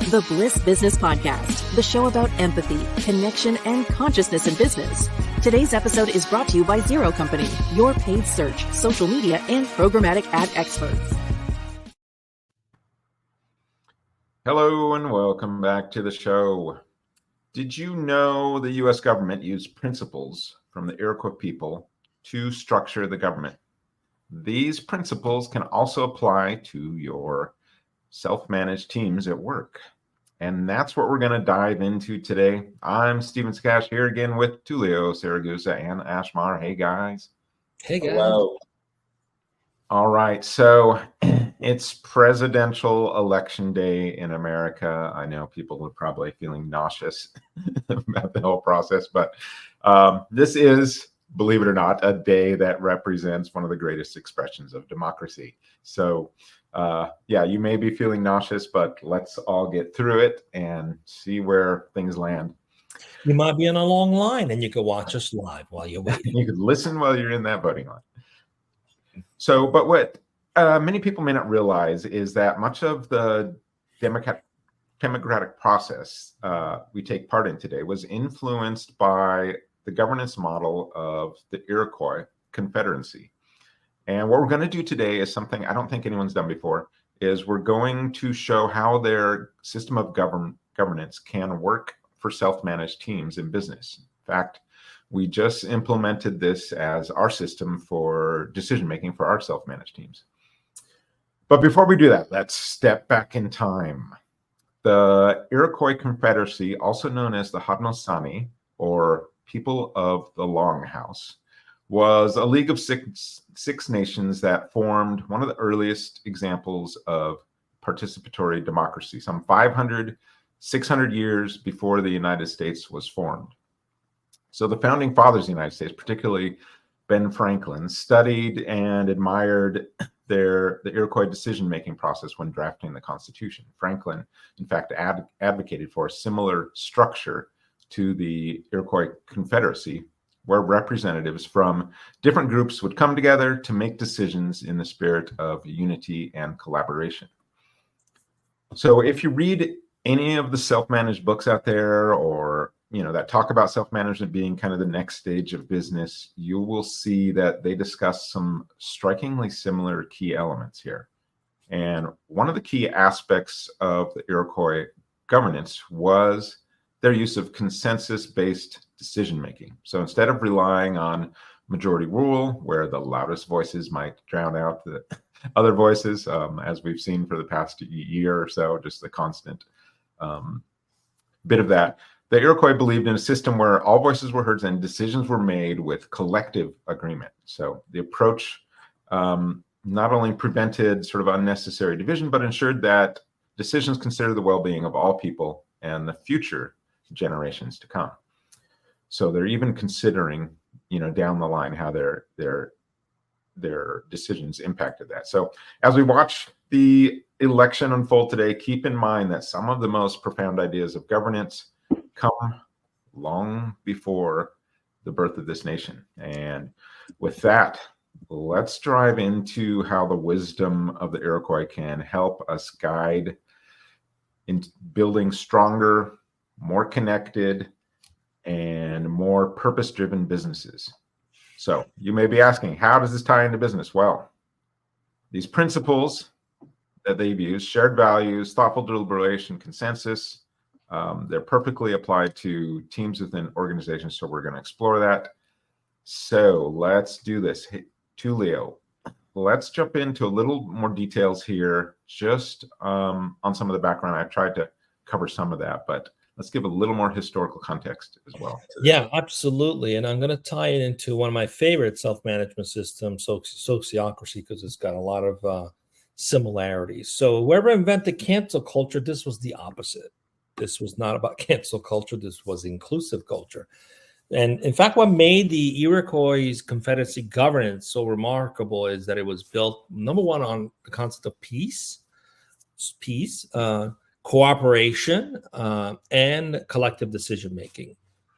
The Bliss Business Podcast, the show about empathy, connection, and consciousness in business. Today's episode is brought to you by Zero Company, your paid search, social media, and programmatic ad experts. Hello and welcome back to the show. Did you know the U.S. government used principles from the Iroquois people to structure the government? These principles can also apply to your self-managed teams at work. And that's what we're going to dive into today. I'm Steven Skash here again with Tulio Saragusa and Ashmar. Hey, guys. Hey, guys. Hello. All right. So it's presidential election day in America. I know people are probably feeling nauseous about the whole process, but this is, believe it or not, a day that represents one of the greatest expressions of democracy. So yeah, you may be feeling nauseous, but let's all get through it and see where things land. You might be in a long line and you could watch us live while you're waiting. You could listen while you're in that voting line. So, but what many people may not realize is that much of the democratic process we take part in today was influenced by the governance model of the Iroquois Confederacy. And what we're going to do today is something I don't think anyone's done before, is we're going to show how their system of governance can work for self-managed teams in business. In fact, we just implemented this as our system for decision-making for our self-managed teams. But before we do that, let's step back in time. The Iroquois Confederacy, also known as the Haudenosaunee, or People of the Longhouse, was a league of six nations that formed one of the earliest examples of participatory democracy, some 600 years before the United States was formed. So the founding fathers of the United States, particularly Ben Franklin, studied and admired the Iroquois decision-making process when drafting the Constitution. Franklin, in fact, advocated for a similar structure to the Iroquois Confederacy, where representatives from different groups would come together to make decisions in the spirit of unity and collaboration. So if you read any of the self-managed books out there, or that talk about self-management being kind of the next stage of business, you will see that they discuss some strikingly similar key elements here. And one of the key aspects of the Iroquois governance was their use of consensus-based decision-making. So instead of relying on majority rule, where the loudest voices might drown out the other voices, as we've seen for the past year or so, just the constant bit of that, the Iroquois believed in a system where all voices were heard and decisions were made with collective agreement. So the approach not only prevented sort of unnecessary division, but ensured that decisions considered the well-being of all people and the future generations to come. So they're even considering, down the line how their decisions impacted that. So as we watch the election unfold today, keep in mind that some of the most profound ideas of governance come long before the birth of this nation. And with that, let's dive into how the wisdom of the Iroquois can help us guide in building stronger, more connected, and more purpose-driven businesses. So you may be asking, how does this tie into business? Well, these principles that they've used, shared values, thoughtful deliberation, consensus, they're perfectly applied to teams within organizations. So we're going to explore that. So let's do this. Hey, Tulio, let's jump into a little more details here, just on some of the background. I've tried to cover some of that, but let's give a little more historical context as well. Yeah, absolutely. And I'm going to tie it into one of my favorite self-management systems, sociocracy, because it's got a lot of similarities. So whoever invented cancel culture, this was the opposite. This was not about cancel culture. This was inclusive culture. And in fact, what made the Iroquois Confederacy governance so remarkable is that it was built, number one, on the concept of peace, cooperation, and collective decision-making.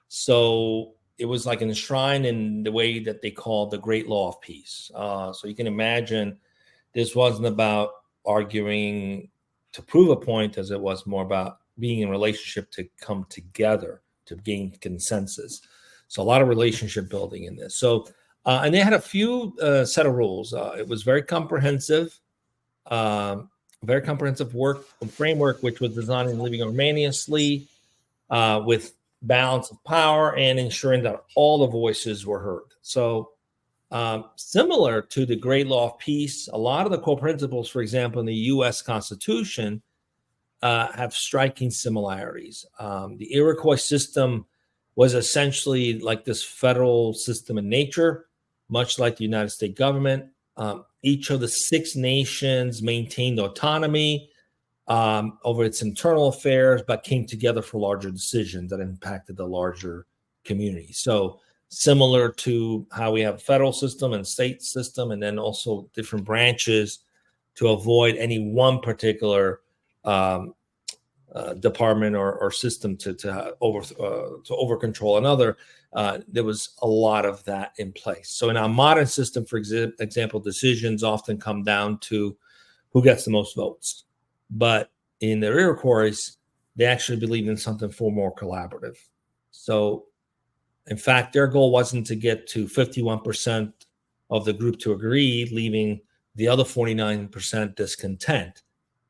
So it was like enshrined in the way that they called the Great Law of Peace. So you can imagine this wasn't about arguing to prove a point as it was more about being in relationship to come together to gain consensus. So a lot of relationship building in this. So, and they had a few set of rules. It was very comprehensive work framework, which was designed in living harmoniously with balance of power and ensuring that all the voices were heard. So similar to the Great Law of Peace, a lot of the core principles, for example, in the U.S. Constitution, have striking similarities. The Iroquois system was essentially like this federal system in nature, much like the United States government. Each of the 6 nations maintained autonomy over its internal affairs, but came together for larger decisions that impacted the larger community. So similar to how we have a federal system and state system, and then also different branches to avoid any one particular department or system to over control another. There was a lot of that in place. So in our modern system, for example, decisions often come down to who gets the most votes. But in the Iroquois, they actually believed in something far more collaborative. So in fact, their goal wasn't to get to 51% of the group to agree, leaving the other 49% discontent.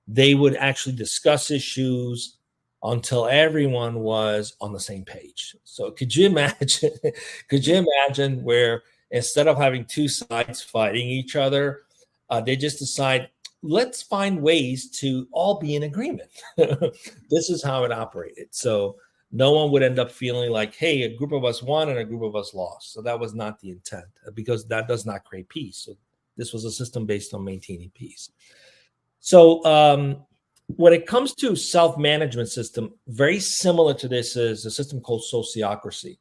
They would actually discuss issues until everyone was on the same page. So could you imagine where instead of having 2 sides fighting each other, they just decide, let's find ways to all be in agreement. This is how it operated. So no one would end up feeling like, hey, a group of us won and a group of us lost. So that was not the intent, because that does not create peace. So this was a system based on maintaining peace. So when it comes to self-management system, very similar to this is a system called sociocracy.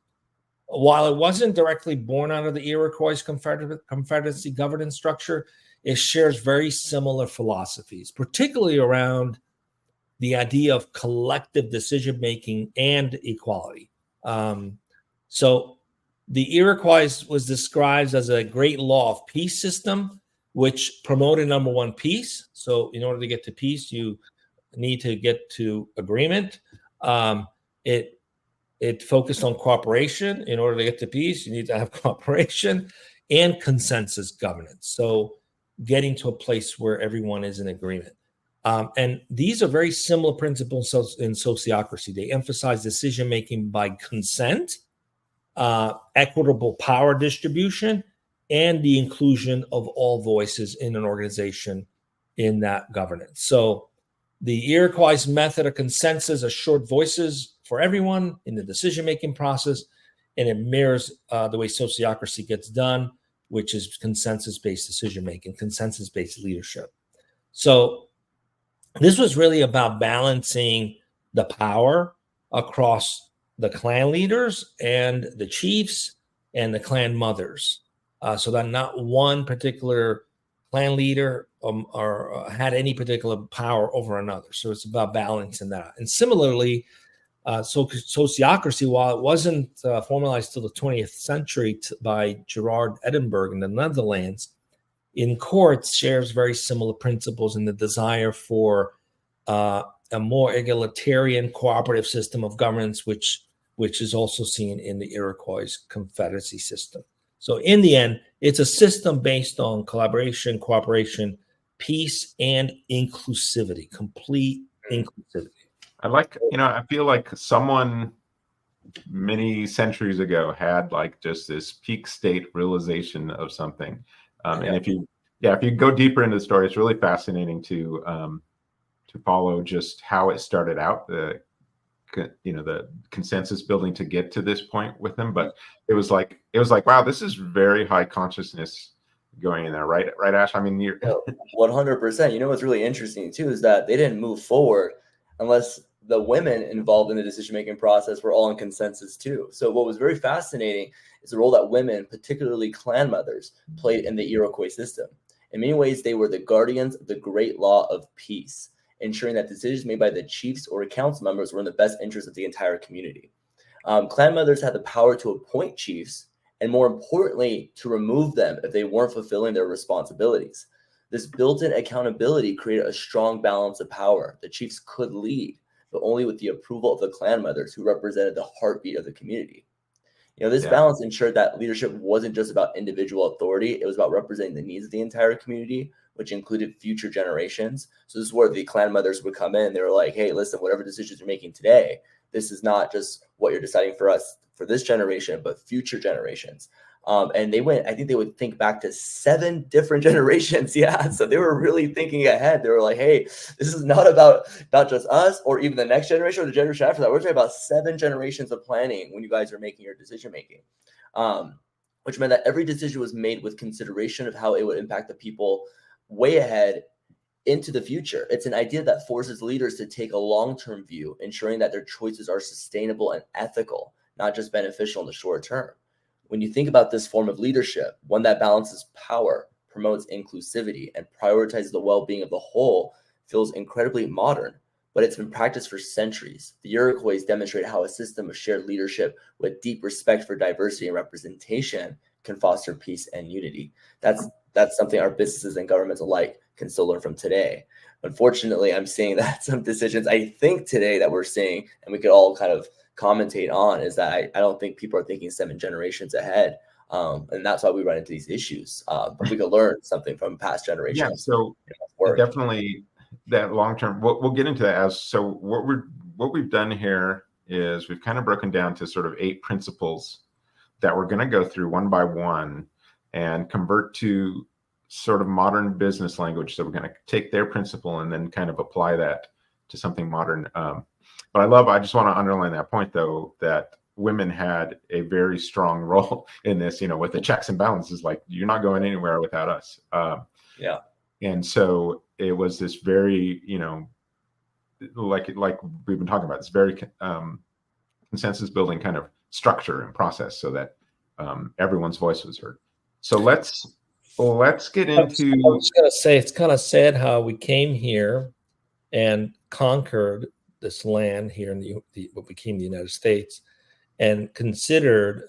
While it wasn't directly born out of the Iroquois Confederacy governance structure, it shares very similar philosophies, particularly around the idea of collective decision-making and equality. So the Iroquois was described as a great law of peace system, which promoted, number one, peace. So in order to get to peace, you need to get to agreement. It focused on cooperation. In order to get to peace, you need to have cooperation and consensus governance. So getting to a place where everyone is in agreement. And these are very similar principles in sociocracy. They emphasize decision-making by consent, equitable power distribution, and the inclusion of all voices in an organization in that governance. So the Iroquois method of consensus assured voices for everyone in the decision-making process, and it mirrors the way sociocracy gets done, which is consensus-based decision-making, consensus-based leadership. So this was really about balancing the power across the clan leaders and the chiefs and the clan mothers, so that not one particular clan leader or had any particular power over another. So it's about balancing that. And similarly, sociocracy, while it wasn't formalized till the 20th century by Gerard Edinburgh in the Netherlands, in courts shares very similar principles in the desire for a more egalitarian cooperative system of governance, which is also seen in the Iroquois Confederacy system. So in the end, it's a system based on collaboration, cooperation, peace, and inclusivity, complete inclusivity. I feel like someone many centuries ago had like just this peak state realization of something. And if you go deeper into the story, it's really fascinating to follow just how it started out, the consensus building to get to this point with them. But it was like, wow, this is very high consciousness going in there, right, Ash? I mean, you're 100%. You know what's really interesting too is that they didn't move forward unless the women involved in the decision-making process were all in consensus too. So what was very fascinating is the role that women, particularly clan mothers, played in the Iroquois system. In many ways, they were the guardians of the great law of peace, ensuring that decisions made by the chiefs or council members were in the best interest of the entire community. Clan mothers had the power to appoint chiefs, and more importantly, to remove them if they weren't fulfilling their responsibilities. This built-in accountability created a strong balance of power. The chiefs could lead, but only with the approval of the clan mothers who represented the heartbeat of the community. This balance ensured that leadership wasn't just about individual authority. It was about representing the needs of the entire community, which included future generations. So this is where the clan mothers would come in. They were like, hey, listen, whatever decisions you're making today, this is not just what you're deciding for us for this generation, but future generations. And I think they would think back to 7 different generations. Yeah. So they were really thinking ahead. They were like, hey, this is not just us or even the next generation or the generation after that. We're talking about 7 generations of planning when you guys are making your decision making, which meant that every decision was made with consideration of how it would impact the people way ahead into the future. It's an idea that forces leaders to take a long-term view, ensuring that their choices are sustainable and ethical, not just beneficial in the short term. When you think about this form of leadership, one that balances power, promotes inclusivity, and prioritizes the well-being of the whole, feels incredibly modern, but it's been practiced for centuries. The Iroquois demonstrate how a system of shared leadership with deep respect for diversity and representation can foster peace and unity. That's something our businesses and governments alike can still learn from today. Unfortunately, I'm seeing that some decisions I think today that we're seeing, and we could all kind of commentate on, is that I don't think people are thinking 7 generations ahead. And that's why we run into these issues. But we could learn something from past generations. Yeah, so definitely that long-term, we'll get into that. So what we've done here is we've kind of broken down to sort of 8 principles that we're going to go through one by one and convert to sort of modern business language. So we're going to take their principle and then kind of apply that to something modern. But I just want to underline that point, though, that women had a very strong role in this, with the checks and balances, like you're not going anywhere without us. And so it was this very, like we've been talking about, this very consensus building kind of structure and process so that everyone's voice was heard. So let's get into. I was going to say, it's kind of sad how we came here and conquered this land here in what became the United States, and considered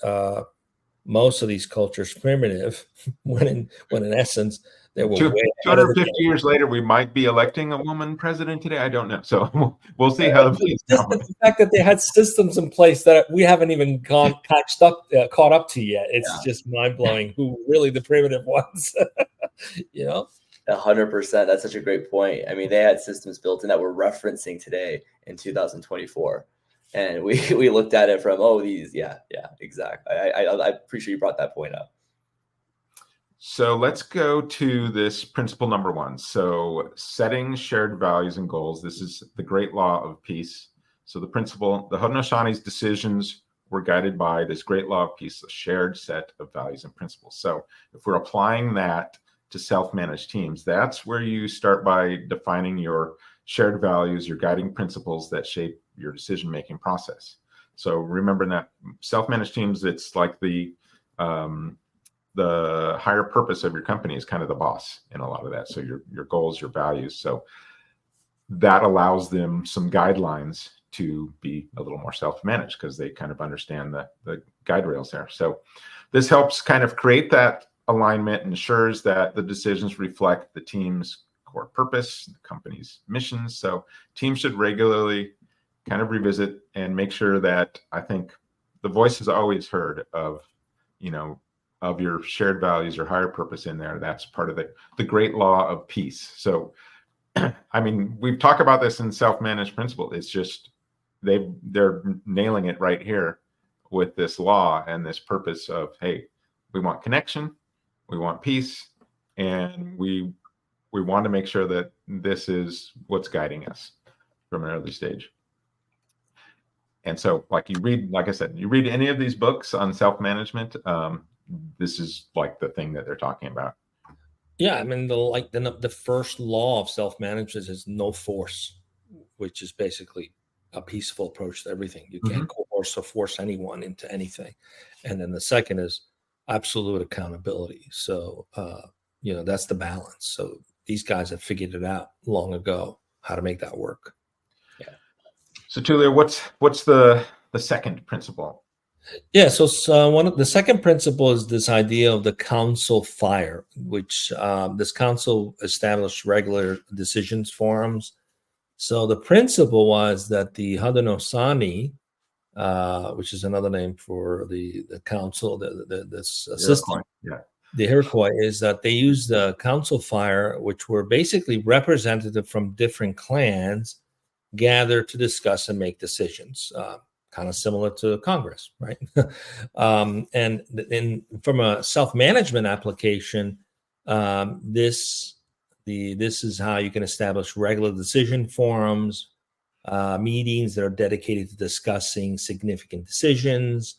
most of these cultures primitive, when in essence they were 250 years later, we might be electing a woman president today. I don't know. So we'll see how the fact that they had systems in place that we haven't even caught up to yet. It's just mind blowing who really the primitive was. 100%. That's such a great point. I mean, they had systems built in that we're referencing today in 2024. And we looked at it from, exactly. I appreciate you brought that point up. So let's go to this principle number 1. So setting shared values and goals. This is the great law of peace. So the principle, the Hautenosaunee's decisions were guided by this great law of peace, a shared set of values and principles. So if we're applying that to self-managed teams, that's where you start by defining your shared values, your guiding principles that shape your decision-making process. So remember that self-managed teams, it's like the higher purpose of your company is kind of the boss in a lot of that. So your goals, your values. So that allows them some guidelines to be a little more self-managed because they kind of understand the guide rails there. So this helps kind of create that alignment, ensures that the decisions reflect the team's core purpose, the company's mission. So teams should regularly kind of revisit and make sure that, I think, the voice is always heard of your shared values, your higher purpose in there. That's part of the great law of peace. So, I mean, we've talked about this in self-managed principle. It's just they're nailing it right here with this law and this purpose of, hey, we want connection, we want peace, and we want to make sure that this is what's guiding us from an early stage. And so, like I said, you read any of these books on self-management, this is like the thing that they're talking about. Yeah, I mean, the first law of self-management is no force, which is basically a peaceful approach to everything. You can't coerce or force anyone into anything. And then the second is absolute accountability. So, that's the balance. So these guys have figured it out long ago, how to make that work. Yeah. So Tullio, what's the second principle? Yeah, so one of the second principle is this idea of the council fire, which this council established regular decisions forums. So the principle was that the Haudenosaunee, which is another name for the council, this system, the Iroquois, is that they used the council fire, which were basically representative from different clans gathered to discuss and make decisions. Kind of similar to Congress, right? And from a self-management application, this is how you can establish regular decision forums, meetings that are dedicated to discussing significant decisions.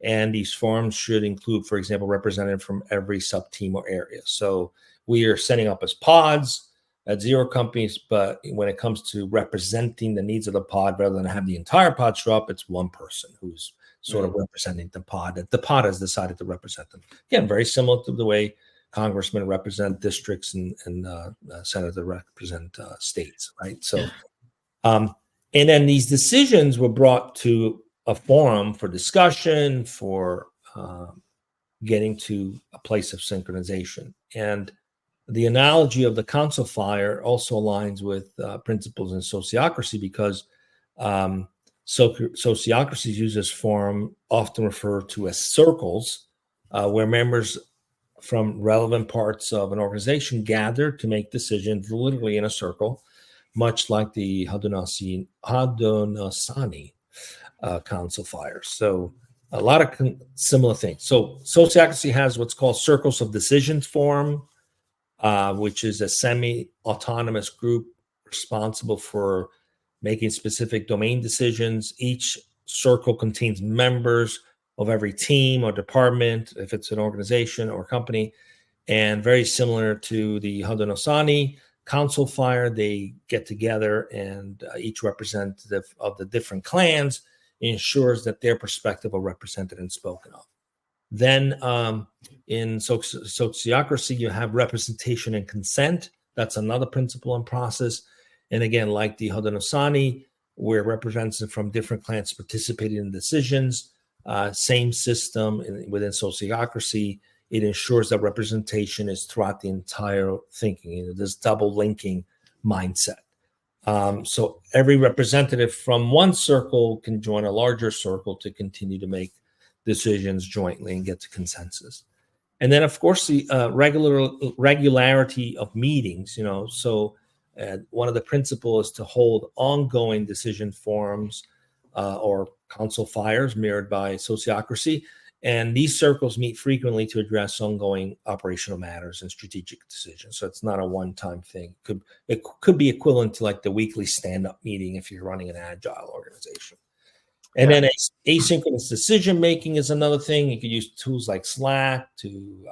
And these forums should include, for example, representatives from every sub-team or area. So we are setting up as pods at Zero companies, but when it comes to representing the needs of the pod, rather than have the entire pod show up, it's one person who's sort of representing the pod, that the pod has decided to represent them. Again, very similar to the way congressmen represent districts and senators represent states, right? So, and then these decisions were brought to a forum for discussion, for getting to a place of synchronization. And the analogy of the council fire also aligns with principles in sociocracy, because sociocracies use this forum, often referred to as circles, where members from relevant parts of an organization gather to make decisions literally in a circle, much like the Haudenosaunee council fire. So a lot of similar things. So sociocracy has what's called circles of decisions forum, which is a semi-autonomous group responsible for making specific domain decisions. Each circle contains members of every team or department, if it's an organization or company. And very similar to the Haudenosaunee council fire, they get together, and each representative of the different clans ensures that their perspective are represented and spoken of. Then in sociocracy, you have representation and consent. That's another principle and process. And again, like the Haudenosaunee, where representatives from different clans participating in decisions, same system within sociocracy. It ensures that representation is throughout the entire thinking, this double linking mindset. So every representative from one circle can join a larger circle to continue to make decisions jointly and get to consensus. And then, of course, the regularity of meetings. So one of the principles is to hold ongoing decision forums or council fires mirrored by sociocracy. And these circles meet frequently to address ongoing operational matters and strategic decisions. So it's not a one-time thing. It could be equivalent to like the weekly stand-up meeting if you're running an agile organization. And then asynchronous decision-making is another thing. You could use tools like Slack to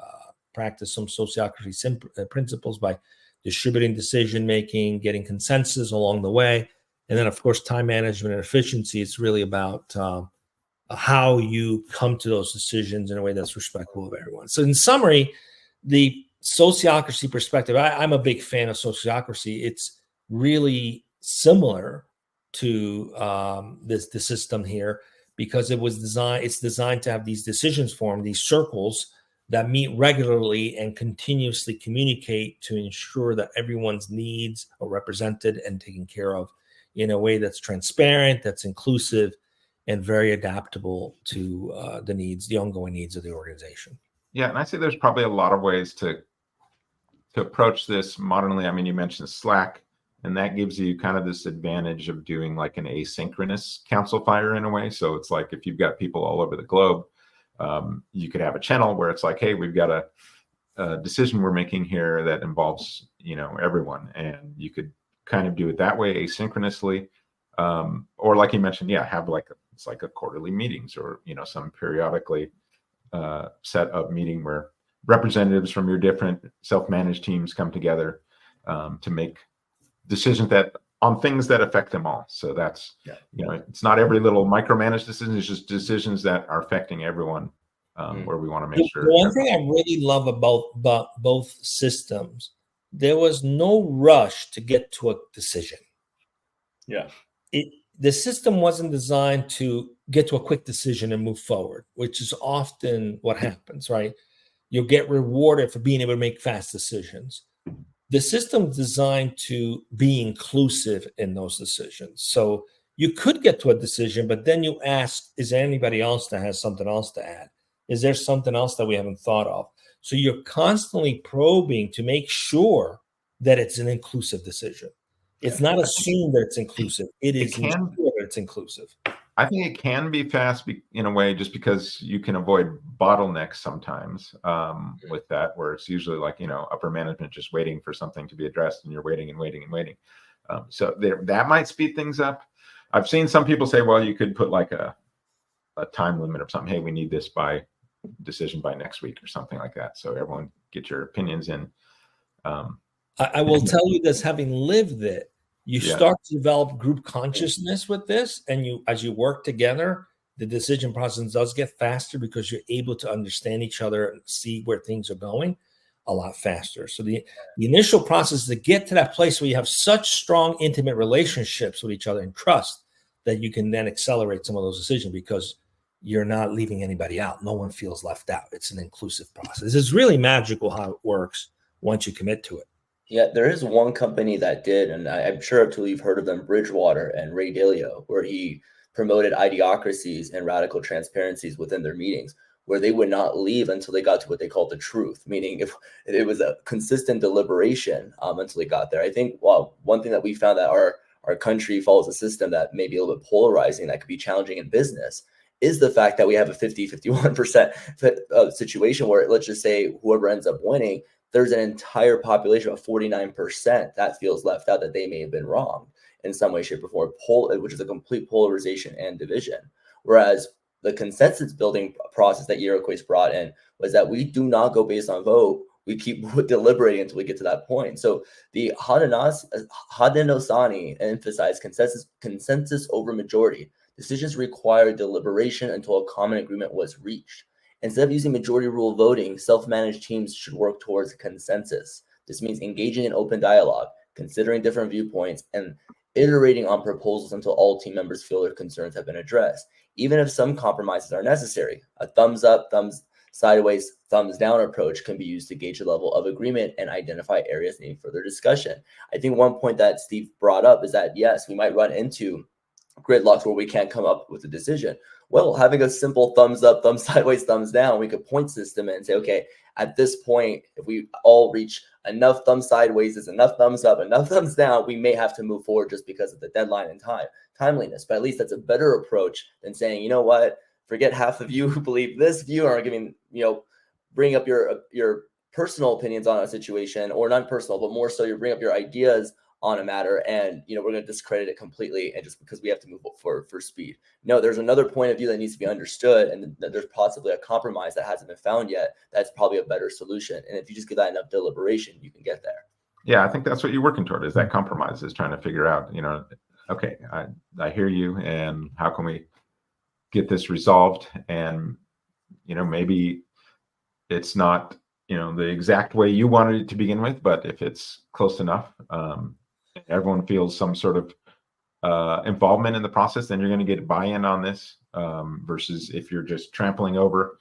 practice some sociocracy principles by distributing decision-making, getting consensus along the way. And then, of course, time management and efficiency. It's really about how you come to those decisions in a way that's respectful of everyone. So in summary, the sociocracy perspective, I'm a big fan of sociocracy. It's really similar to the system here, because it's designed to have these decisions form, these circles that meet regularly and continuously communicate to ensure that everyone's needs are represented and taken care of in a way that's transparent, that's inclusive, and very adaptable to the ongoing needs of the organization. Yeah, and I say there's probably a lot of ways to approach this modernly. I mean, you mentioned Slack, and that gives you kind of this advantage of doing like an asynchronous council fire in a way. So it's like if you've got people all over the globe, you could have a channel where it's like, hey, we've got a decision we're making here that involves, everyone, and you could kind of do it that way asynchronously. Or like you mentioned, have it's like a quarterly meetings or, some periodically set up meeting where representatives from your different self-managed teams come together to make decisions on things that affect them all. So that's, it's not every little micromanaged decision. It's just decisions that are affecting everyone where we want to make sure. The one thing I really love about both systems, there was no rush to get to a decision. Yeah. the system wasn't designed to get to a quick decision and move forward, which is often what happens, right? You'll get rewarded for being able to make fast decisions. The system's designed to be inclusive in those decisions. So you could get to a decision, but then you ask, is there anybody else that has something else to add? Is there something else that we haven't thought of? So you're constantly probing to make sure that it's an inclusive decision. It's not assumed that it's inclusive. It is ensure that it's inclusive. I think it can be fast in a way, just because you can avoid bottlenecks sometimes with that, where it's usually like, upper management just waiting for something to be addressed, and you're waiting and waiting and waiting. So that might speed things up. I've seen some people say, well, you could put like a time limit or something. Hey, we need this decision by next week or something like that. So everyone get your opinions in. I will tell you this, having lived it, you start to develop group consciousness with this, and as you work together, the decision process does get faster because you're able to understand each other and see where things are going a lot faster. So the initial process to get to that place where you have such strong, intimate relationships with each other and trust that you can then accelerate some of those decisions because you're not leaving anybody out. No one feels left out. It's an inclusive process. It's really magical how it works once you commit to it. Yeah, there is one company that did, and I'm sure until you've heard of them, Bridgewater and Ray Dalio, where he promoted idiocracies and radical transparencies within their meetings, where they would not leave until they got to what they called the truth, meaning if it was a consistent deliberation until they got there. I think, one thing that we found that our country follows a system that may be a little bit polarizing, that could be challenging in business, is the fact that we have a 51% situation where, let's just say, whoever ends up winning, there's an entire population of 49% that feels left out, that they may have been wrong in some way, shape, or form, which is a complete polarization and division. Whereas the consensus building process that Iroquois brought in was that we do not go based on vote. We keep deliberating until we get to that point. So the Haudenosaunee emphasized consensus over majority. Decisions require deliberation until a common agreement was reached. Instead of using majority rule voting, self-managed teams should work towards consensus. This means engaging in open dialogue, considering different viewpoints, and iterating on proposals until all team members feel their concerns have been addressed, even if some compromises are necessary. A thumbs up, thumbs sideways, thumbs down approach can be used to gauge the level of agreement and identify areas needing further discussion. I think one point that Steve brought up is that, yes, we might run into gridlocks where we can't come up with a decision. Well, having a simple thumbs up, thumbs sideways, thumbs down, we could point system it and say, okay, at this point, if we all reach enough thumbs sideways is enough thumbs up, enough thumbs down, we may have to move forward just because of the deadline and timeliness. But at least that's a better approach than saying, you know what, forget half of you who believe this view are giving, bring up your personal opinions on a situation, or not personal, but more so you bring up your ideas on a matter, and we're going to discredit it completely, and just because we have to move for speed. No, there's another point of view that needs to be understood, and there's possibly a compromise that hasn't been found yet. That's probably a better solution, and if you just give that enough deliberation, you can get there. Yeah, I think that's what you're working toward, is that compromise, is trying to figure out, okay, I hear you, and how can we get this resolved? And maybe it's not the exact way you wanted it to begin with, but if it's close enough, everyone feels some sort of involvement in the process, then you're going to get buy-in on this, versus if you're just trampling over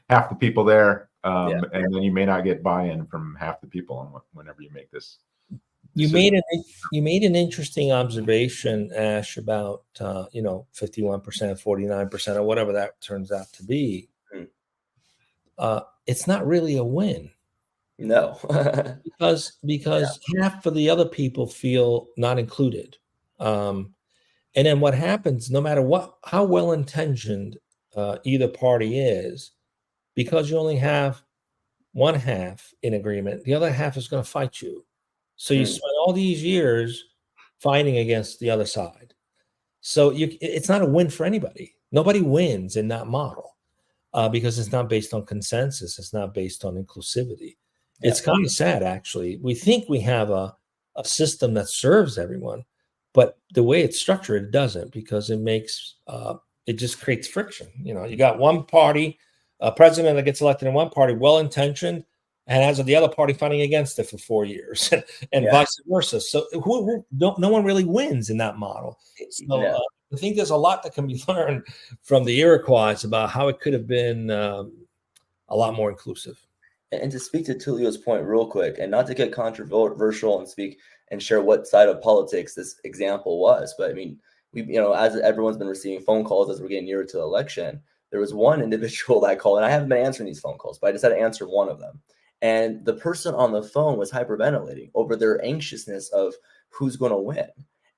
half the people there, and then you may not get buy-in from half the people whenever you make this. You made an interesting observation, Ash, about 51%, 49%, or whatever that turns out to be. It's not really a win. No, because half of the other people feel not included, and then what happens? No matter how well intentioned either party is, because you only have one half in agreement, the other half is going to fight you. So you spend all these years fighting against the other side. So it's not a win for anybody. Nobody wins in that model because it's not based on consensus. It's not based on inclusivity. It's kind of sad, actually. We think we have a system that serves everyone, but the way it's structured, it doesn't, because it just creates friction. You got one party, a president that gets elected in one party, well-intentioned, and has the other party fighting against it for 4 years, and vice versa. So no one really wins in that model. So I think there's a lot that can be learned from the Iroquois about how it could have been a lot more inclusive. And to speak to Tulio's point real quick, and not to get controversial and speak and share what side of politics this example was, but I mean, as everyone's been receiving phone calls as we're getting nearer to the election, there was one individual that I called, and I haven't been answering these phone calls, but I just had to answer one of them. And the person on the phone was hyperventilating over their anxiousness of who's going to win.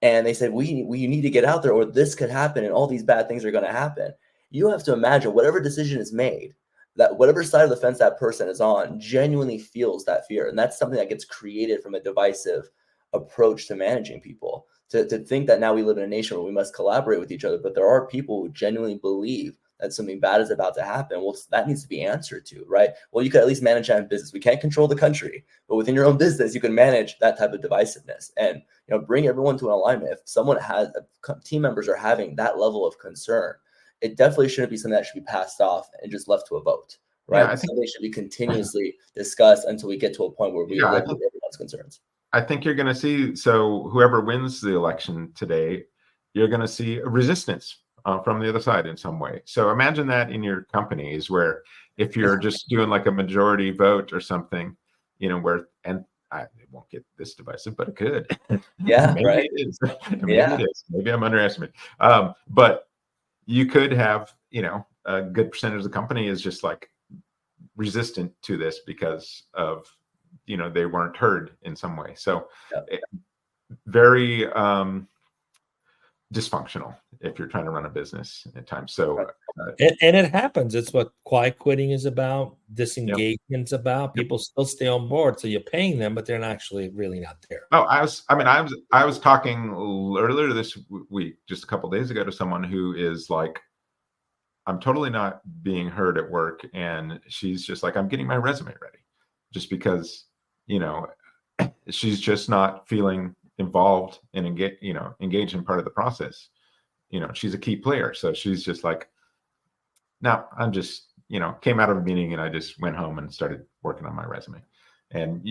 And they said, we need to get out there, or this could happen, and all these bad things are going to happen. You have to imagine whatever decision is made, that whatever side of the fence that person is on genuinely feels that fear. And that's something that gets created from a divisive approach to managing people. To think that now we live in a nation where we must collaborate with each other, but there are people who genuinely believe that something bad is about to happen. Well, that needs to be answered to, right? Well, you could at least manage that in business. We can't control the country, but within your own business, you can manage that type of divisiveness and bring everyone to an alignment. If someone team members are having that level of concern, it definitely shouldn't be something that should be passed off and just left to a vote, right? Yeah, I think they should be continuously discussed until we get to a point where we live with everyone's concerns. I think you're going to see, so whoever wins the election today, you're going to see a resistance from the other side in some way. So imagine that in your companies, where if you're just doing like a majority vote or something, and it won't get this divisive, but it could. Yeah, maybe right. It is. Maybe it is. Maybe I'm underestimating. But you could have, a good percentage of the company is just like resistant to this because of, they weren't heard in some way. So very dysfunctional if you're trying to run a business at times. So and it happens. It's what quiet quitting is about, disengagement's about. People still stay on board, so you're paying them, but they're actually really not there. Oh, I was talking earlier this week, just a couple of days ago, to someone who is like, I'm totally not being heard at work, and she's just like, I'm getting my resume ready, just because she's just not feeling involved and engaged in part of the process. She's a key player, so she's just like, no, I'm just came out of a meeting and I just went home and started working on my resume. And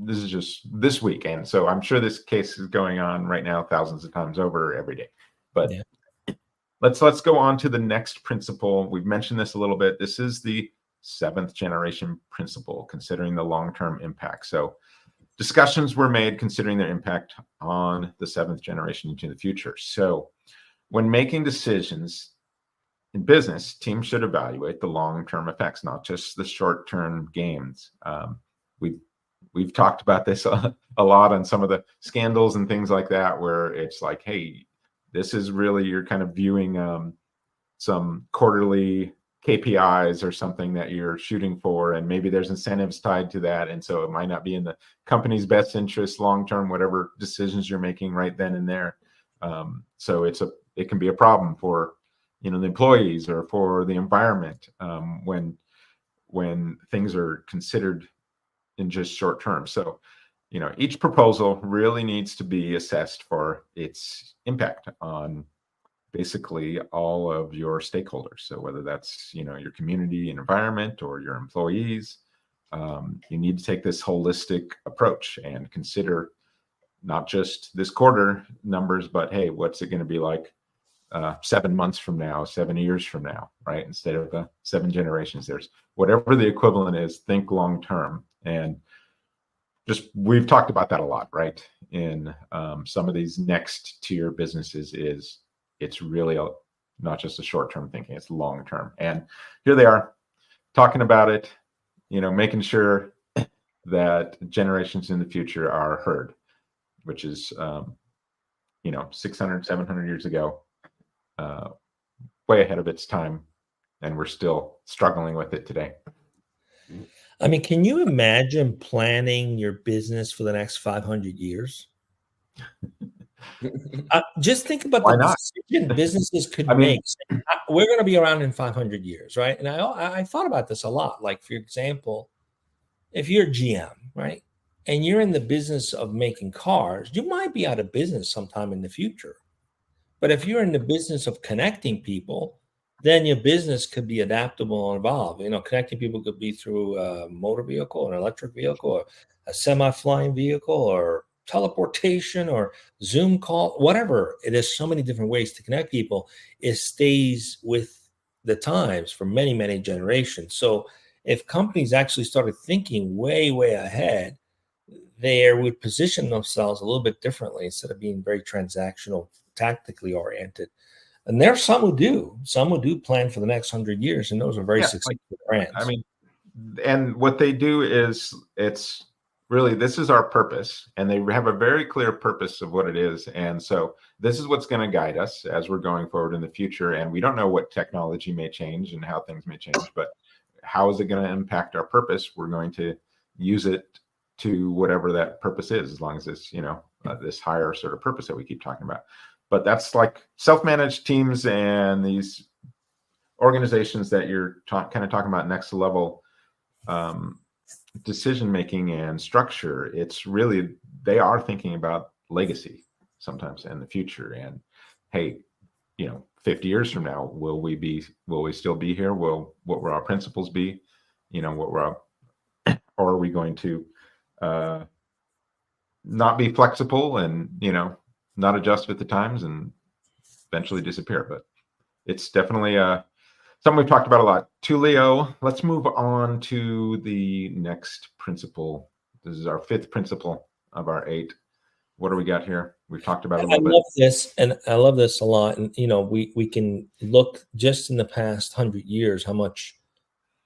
this is just this week, and so I'm sure this case is going on right now thousands of times over every day. But let's go on to the next principle. We've mentioned this a little bit. This is the 7th generation principle, considering the long-term impact. So discussions were made considering their impact on the 7th generation into the future. So when making decisions in business, teams should evaluate the long-term effects, not just the short-term gains. We've talked about this a lot on some of the scandals and things like that, where it's like, hey, this is really, you're kind of viewing some quarterly KPIs or something that you're shooting for, and maybe there's incentives tied to that, and so it might not be in the company's best interest long term, whatever decisions you're making right then and there. So it can be a problem for the employees or for the environment when things are considered in just short term. So each proposal really needs to be assessed for its impact on basically all of your stakeholders. So whether that's your community and environment or your employees, you need to take this holistic approach and consider not just this quarter numbers, but hey, what's it going to be like 7 months from now, 7 years from now, right? Instead of 7 generations, there's whatever the equivalent is. Think long term. And just, we've talked about that a lot, right? In some of these next tier businesses, it's really not just a short-term thinking, it's long-term. And here they are talking about it, making sure that generations in the future are heard, which is, 600, 700 years ago, way ahead of its time. And we're still struggling with it today. I mean, can you imagine planning your business for the next 500 years? Just think about the decision businesses could make. We're going to be around in 500 years, right? And I thought about this a lot. Like, for example, if you're GM, right, and you're in the business of making cars, you might be out of business sometime in the future. But if you're in the business of connecting people, then your business could be adaptable and evolve. Connecting people could be through a motor vehicle, an electric vehicle, or a semi-flying vehicle, or teleportation, or Zoom call, whatever. There's so many different ways to connect people. It stays with the times for many, many generations. So if companies actually started thinking way, way ahead, they would position themselves a little bit differently instead of being very transactional, tactically oriented. And there's some who do. Some who do plan for the next 100 years, and those are very successful brands. I mean, and what they do is, it's really, this is our purpose, and they have a very clear purpose of what it is. And so this is what's going to guide us as we're going forward in the future. And we don't know what technology may change and how things may change, but how is it going to impact our purpose? We're going to use it to whatever that purpose is, as long as it's, this higher sort of purpose that we keep talking about. But that's like self-managed teams and these organizations that you're kind of talking about next level decision-making and structure. It's really, they are thinking about legacy sometimes in the future. And hey, 50 years from now, will we still be here? What will our principles be? Or are we going to not be flexible and, not adjust with the times and eventually disappear? But it's definitely something we've talked about a lot. Tulio, let's move on to the next principle. This is our 5th principle of our 8. What do we got here? We've talked about it a little bit. I love this, and I love this a lot. And we can look just in the past 100 years how much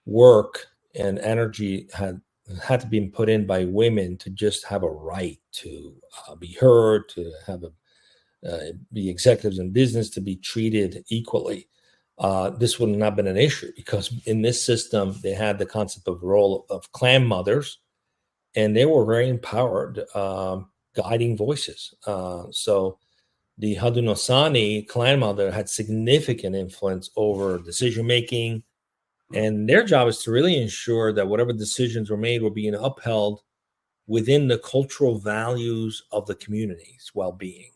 work and energy had to be put in by women to just have a right to be heard, to have be executives in business, to be treated equally. This would not have been an issue, because in this system, they had the concept of role of clan mothers, and they were very empowered, guiding voices. So the Haudenosaunee clan mother had significant influence over decision-making, and their job is to really ensure that whatever decisions were made were being upheld within the cultural values of the community's well-being.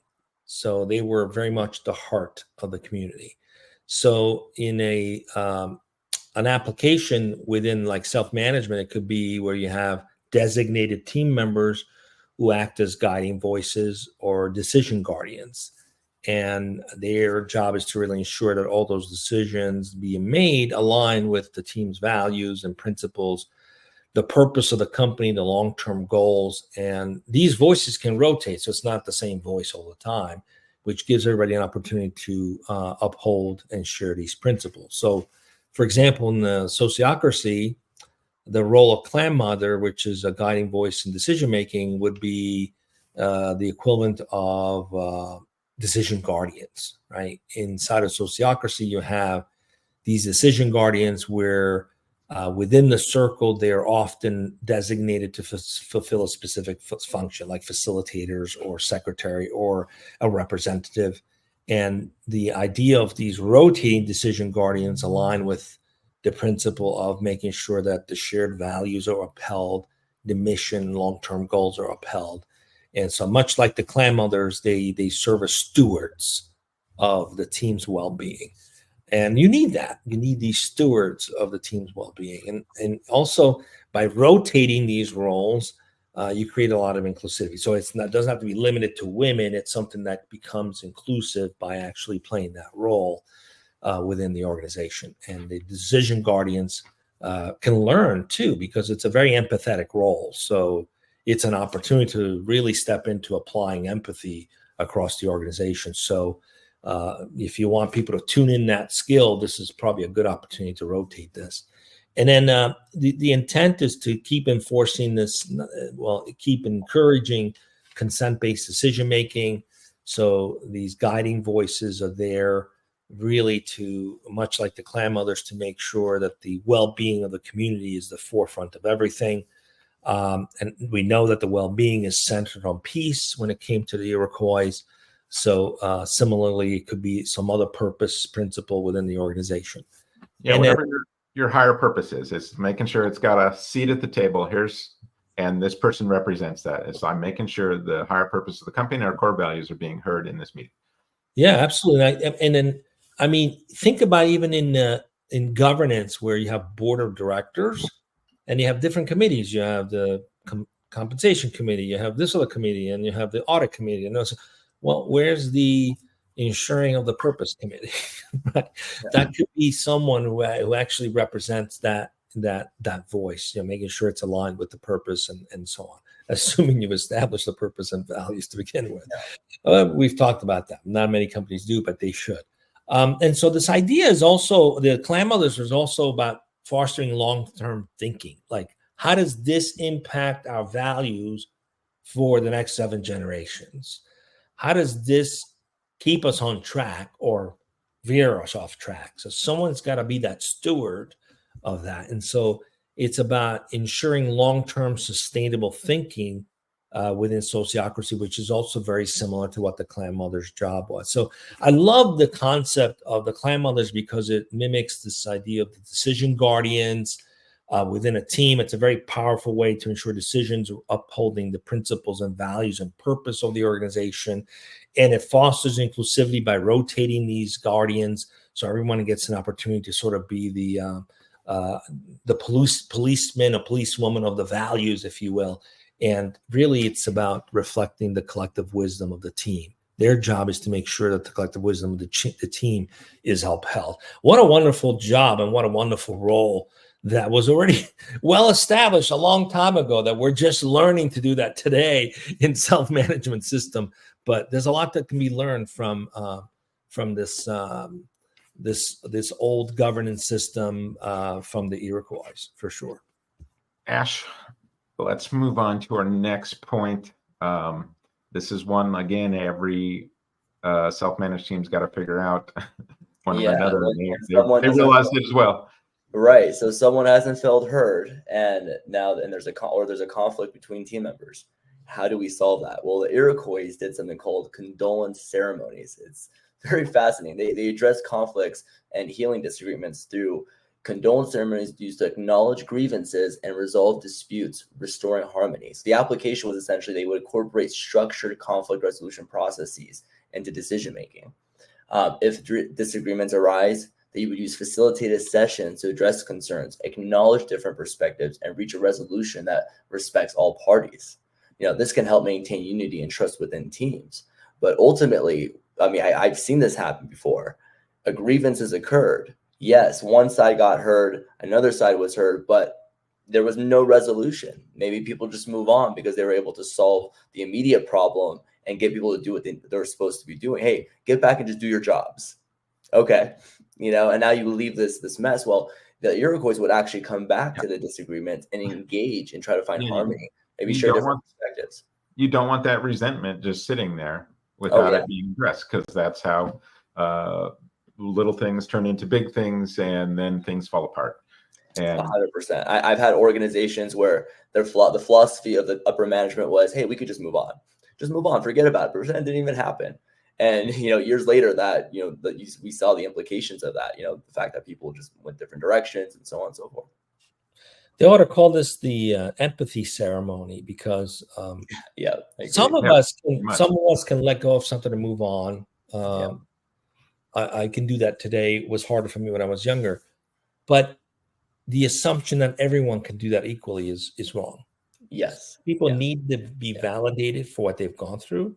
So they were very much the heart of the community. So in an application within like self-management, it could be where you have designated team members who act as guiding voices or decision guardians. And their job is to really ensure that all those decisions being made align with the team's values and principles, the purpose of the company, the long-term goals. And these voices can rotate, so it's not the same voice all the time, which gives everybody an opportunity to uphold and share these principles. So, for example, in the sociocracy, the role of clan mother, which is a guiding voice in decision-making, would be the equivalent of decision guardians, right? Inside of sociocracy, you have these decision guardians where within the circle, they're often designated to fulfill a specific function, like facilitators or secretary or a representative. And the idea of these rotating decision guardians align with the principle of making sure that the shared values are upheld, the mission, long-term goals are upheld. And so much like the clan mothers, they serve as stewards of the team's well-being. And you need that. You need these stewards of the team's well-being. And also by rotating these roles, you create a lot of inclusivity. So it doesn't have to be limited to women. It's something that becomes inclusive by actually playing that role within the organization. And the decision guardians can learn too, because it's a very empathetic role. So it's an opportunity to really step into applying empathy across the organization. So if you want people to tune in that skill, this is probably a good opportunity to rotate this. And then the intent is to keep enforcing this, keep encouraging consent-based decision-making. So these guiding voices are there really to, much like the clan mothers, to make sure that the well-being of the community is the forefront of everything. And we know that the well-being is centered on peace when it came to the Iroquois. So similarly, it could be some other purpose principle within the organization. Yeah, and whatever your higher purpose is making sure it's got a seat at the table. And this person represents that. So I'm making sure the higher purpose of the company and our core values are being heard in this meeting. Yeah, absolutely. And then I mean, think about even in governance where you have board of directors and you have different committees. You have the compensation committee, you have this other committee, and you have the audit committee. And those, well, where's the ensuring of the purpose committee? Right? Yeah. That could be someone who actually represents that voice, making sure it's aligned with the purpose and so on. Assuming you've established the purpose and values to begin with. We've talked about that. Not many companies do, but they should. And so this idea is also, the Clan Mothers is also about fostering long-term thinking. Like, how does this impact our values for the next 7 generations? How does this keep us on track or veer us off track? So someone's got to be that steward of that. And so it's about ensuring long-term sustainable thinking within sociocracy, which is also very similar to what the Clan Mothers' job was. So I love the concept of the Clan Mothers because it mimics this idea of the decision guardians within a team. It's a very powerful way to ensure decisions are upholding the principles and values and purpose of the organization. And it fosters inclusivity by rotating these guardians, so everyone gets an opportunity to sort of be the policeman, a policewoman of the values, if you will. And really, it's about reflecting the collective wisdom of the team. Their job is to make sure that the collective wisdom of the team is upheld. What a wonderful job and what a wonderful role that was already well established a long time ago, that we're just learning to do that today in self-management system. But there's a lot that can be learned from this old governance system from the Iroquois, for sure. Ash, let's move on to our next point. This is one, again, every self-managed team's got to figure out one way or another. They realize it as well. Right. So someone hasn't felt heard, and there's a conflict between team members. How do we solve that? Well, the Iroquois did something called condolence ceremonies. It's very fascinating. They address conflicts and healing disagreements through condolence ceremonies used to acknowledge grievances and resolve disputes, restoring harmony. So the application was essentially they would incorporate structured conflict resolution processes into decision making. If disagreements arise, they would use facilitated sessions to address concerns, acknowledge different perspectives, and reach a resolution that respects all parties. This can help maintain unity and trust within teams. But ultimately, I mean, I've seen this happen before. A grievance has occurred. Yes, one side got heard, another side was heard, but there was no resolution. Maybe people just move on because they were able to solve the immediate problem and get people to do what they're supposed to be doing. Hey, get back and just do your jobs. Okay. And now you leave this mess. Well, the Iroquois would actually come back to the disagreement and engage and try to find harmony. Maybe share different perspectives. You don't want that resentment just sitting there without it being addressed, because that's how little things turn into big things, and then things fall apart. And 100%. I've had organizations where the philosophy of the upper management was, hey, we could just move on. Just move on, forget about it. Pretend it didn't even happen. And years later, we saw the implications of that. The fact that people just went different directions and so on and so forth. They ought to call this the empathy ceremony, because some of us can let go of something to move on. I can do that today. It was harder for me when I was younger, but the assumption that everyone can do that equally is wrong. Yes, people need to be validated for what they've gone through.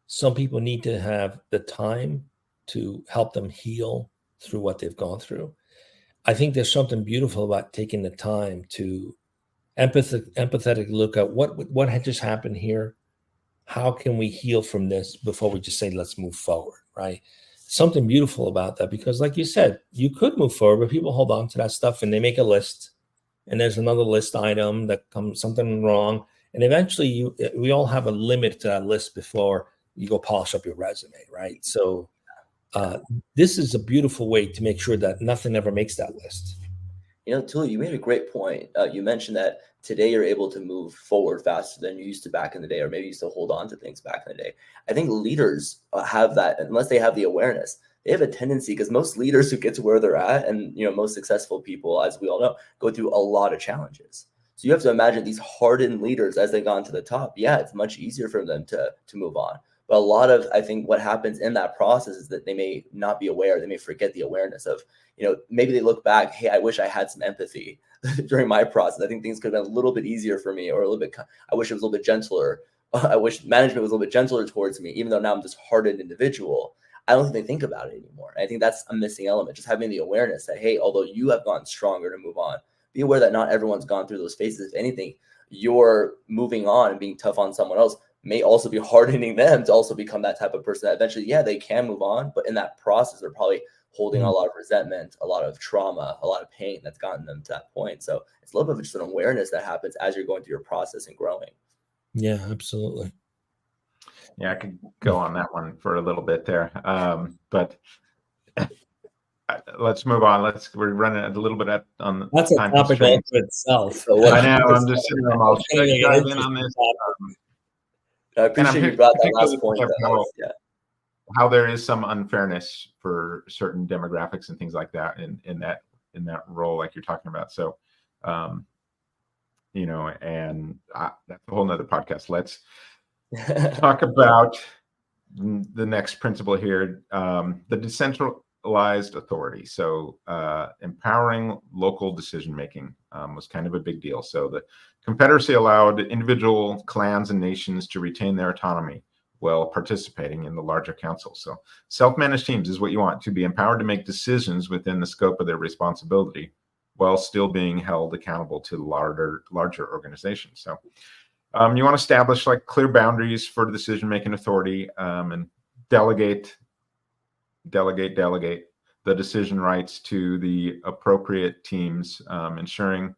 Some people need to have the time to help them heal through what they've gone through. I think there's something beautiful about taking the time to empathetically look at what had just happened here. How can we heal from this before we just say, let's move forward, right? Something beautiful about that, because like you said, you could move forward, but people hold on to that stuff and they make a list, and there's another list item that comes something wrong. And eventually we all have a limit to that list before you go polish up your resume, right? So this is a beautiful way to make sure that nothing ever makes that list. Tully, you made a great point. You mentioned that today you're able to move forward faster than you used to back in the day, or maybe you still hold on to things back in the day. I think leaders have that, unless they have the awareness. They have a tendency, because most leaders who get to where they're at, and most successful people, as we all know, go through a lot of challenges. So you have to imagine these hardened leaders as they've gone to the top. Yeah, it's much easier for them to move on. But a lot of, I think what happens in that process is that they may not be aware. They may forget the awareness of, maybe they look back, hey, I wish I had some empathy during my process. I think things could have been a little bit easier for me, or a little bit, I wish it was a little bit gentler. I wish management was a little bit gentler towards me, even though now I'm this hardened individual. I don't think they think about it anymore. I think that's a missing element, just having the awareness that, hey, although you have gotten stronger to move on, be aware that not everyone's gone through those phases. If anything, you're moving on and being tough on someone else may also be hardening them to also become that type of person that eventually, they can move on. But in that process, they're probably holding a lot of resentment, a lot of trauma, a lot of pain that's gotten them to that point. So it's a little bit of just an awareness that happens as you're going through your process and growing. Yeah, absolutely. Yeah, I could go on that one for a little bit there. But let's move on. We're running a little bit on that's a topic all to itself. So I know. I'm just sitting there. I'll dive in on this. I appreciate you brought that last point. How there is some unfairness for certain demographics and things like that in that role, like you're talking about. So, and that's a whole nother podcast. Let's talk about the next principle here, the decentralized authority. So empowering local decision-making was kind of a big deal. So the Confederacy allowed individual clans and nations to retain their autonomy while participating in the larger council. So self-managed teams is what you want, to be empowered to make decisions within the scope of their responsibility while still being held accountable to larger organizations. So you want to establish like clear boundaries for decision-making authority, and delegate the decision rights to the appropriate teams, ensuring,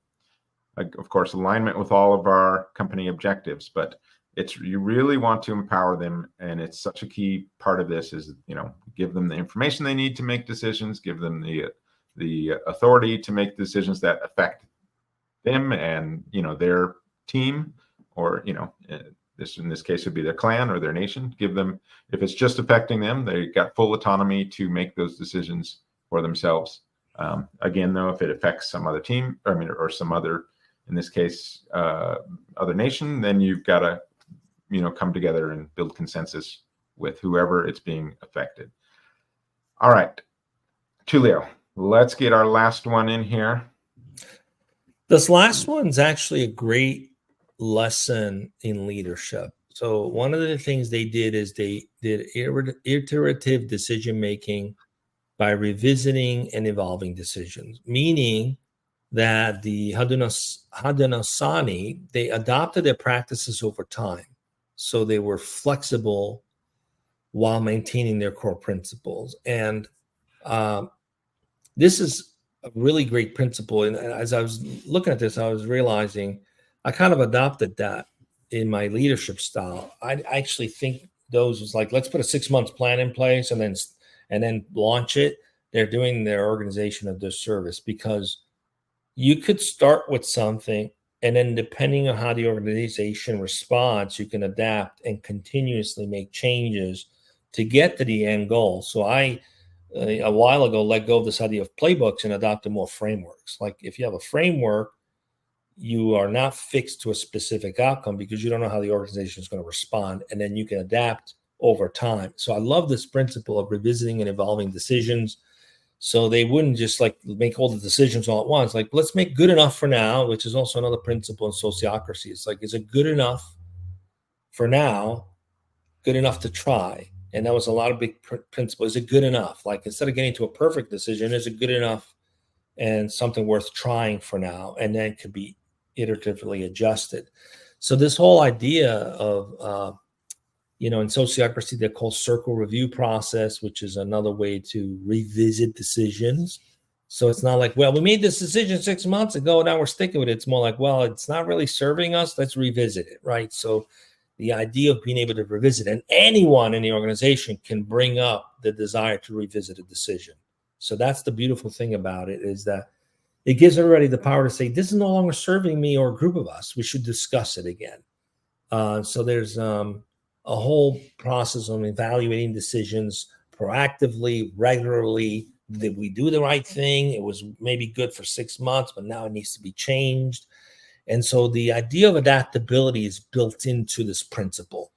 of course, alignment with all of our company objectives. But you really want to empower them, and it's such a key part of this is, give them the information they need to make decisions, give them the authority to make decisions that affect them and, their team, or, in this case would be their clan or their nation. Give them, if it's just affecting them, they got full autonomy to make those decisions for themselves. Again, though, if it affects some other team, or some other, in this case, other nation, then you've got to, come together and build consensus with whoever it's being affected. All right, Tulio, let's get our last one in here. This last one's actually a great lesson in leadership. So one of the things they did is they did iterative decision making by revisiting and evolving decisions, meaning that the Haudenosaunee, they adopted their practices over time. So they were flexible while maintaining their core principles. And this is a really great principle. And as I was looking at this, I was realizing I kind of adopted that in my leadership style. I actually think those was like, let's put a 6 months plan in place and then launch it. They're doing their organization a disservice, because you could start with something, and then depending on how the organization responds, you can adapt and continuously make changes to get to the end goal. So I, a while ago, let go of this idea of playbooks and adopted more frameworks. Like if you have a framework, you are not fixed to a specific outcome because you don't know how the organization is going to respond, and then you can adapt over time. So I love this principle of revisiting and evolving decisions. So they wouldn't just like make all the decisions all at once. Like, let's make good enough for now, which is also another principle in sociocracy. It's like, is it good enough for now? Good enough to try? And that was a lot of big principle. Is it good enough? Like, instead of getting to a perfect decision, is it good enough and something worth trying for now? And then it could be iteratively adjusted. So this whole idea of, in sociocracy, they're called circle review process, which is another way to revisit decisions. So it's not like, well, we made this decision 6 months ago, now we're sticking with it. It's more like, well, it's not really serving us. Let's revisit it, right? So the idea of being able to revisit, and anyone in the organization can bring up the desire to revisit a decision. So that's the beautiful thing about it, is that it gives everybody the power to say, this is no longer serving me or a group of us. We should discuss it again. So there's a whole process on evaluating decisions proactively, regularly. Did we do the right thing? It was maybe good for 6 months, but now it needs to be changed. And so the idea of adaptability is built into this principle.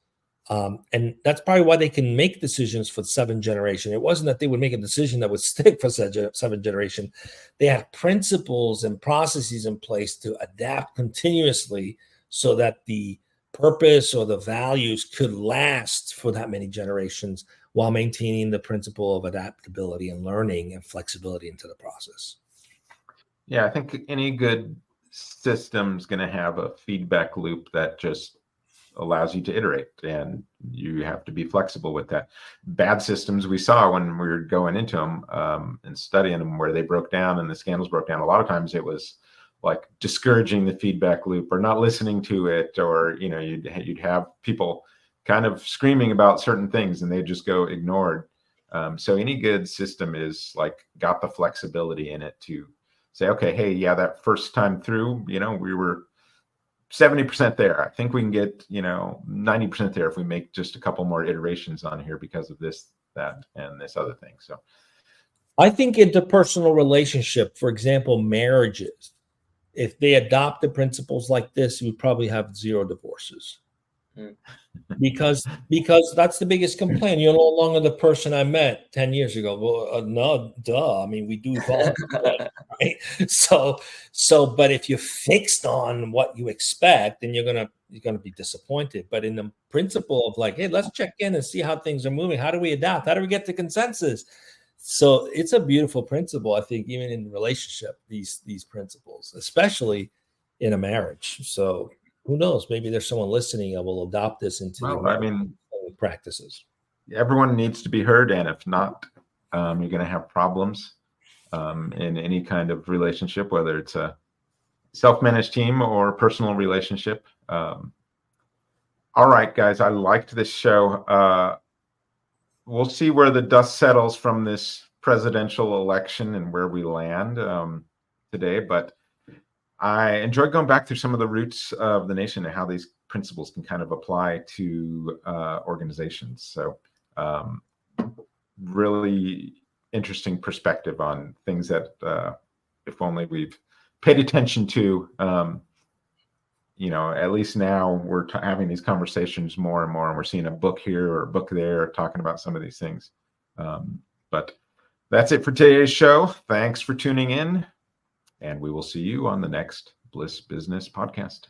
And that's probably why they can make decisions for the 7th generation. It wasn't that they would make a decision that would stick for 7th generation. They had principles and processes in place to adapt continuously so that the purpose or the values could last for that many generations while maintaining the principle of adaptability and learning and flexibility into the process. Yeah, I think any good system's going to have a feedback loop that just allows you to iterate, and you have to be flexible with that. Bad systems we saw when we were going into them and studying them, where they broke down and the scandals broke down, a lot of times it was like discouraging the feedback loop or not listening to it, or you'd have people kind of screaming about certain things and they just go ignored. So any good system is like got the flexibility in it to say, okay, hey, yeah, that first time through, we were 70% there. I think we can get, 90% there if we make just a couple more iterations on here because of this, that, and this other thing. So I think interpersonal relationship, for example, marriages, if they adopt the principles like this, you would probably have 0 divorces. Because that's the biggst complaint. You're no longer the person I met 10 years ago. Well, no, duh. I mean, we do evolve, right? So, but if you're fixed on what you expect, then you're gonna be disappointed. But in the principle of like, hey, let's check in and see how things are moving. How do we adapt? How do we get to consensus? So it's a beautiful principle, I think, even in relationship, these principles, especially in a marriage. So who knows? Maybe there's someone listening that will adopt this into practices. Everyone needs to be heard, and if not, you're going to have problems in any kind of relationship, whether it's a self-managed team or personal relationship. All right, guys, I liked this show. We'll see where the dust settles from this presidential election and where we land today, but I enjoyed going back through some of the roots of the nation and how these principles can kind of apply to organizations. So really interesting perspective on things that if only we've paid attention to, at least now we're having these conversations more and more, and we're seeing a book here or a book there talking about some of these things. But that's it for today's show. Thanks for tuning in. And we will see you on the next Bliss Business Podcast.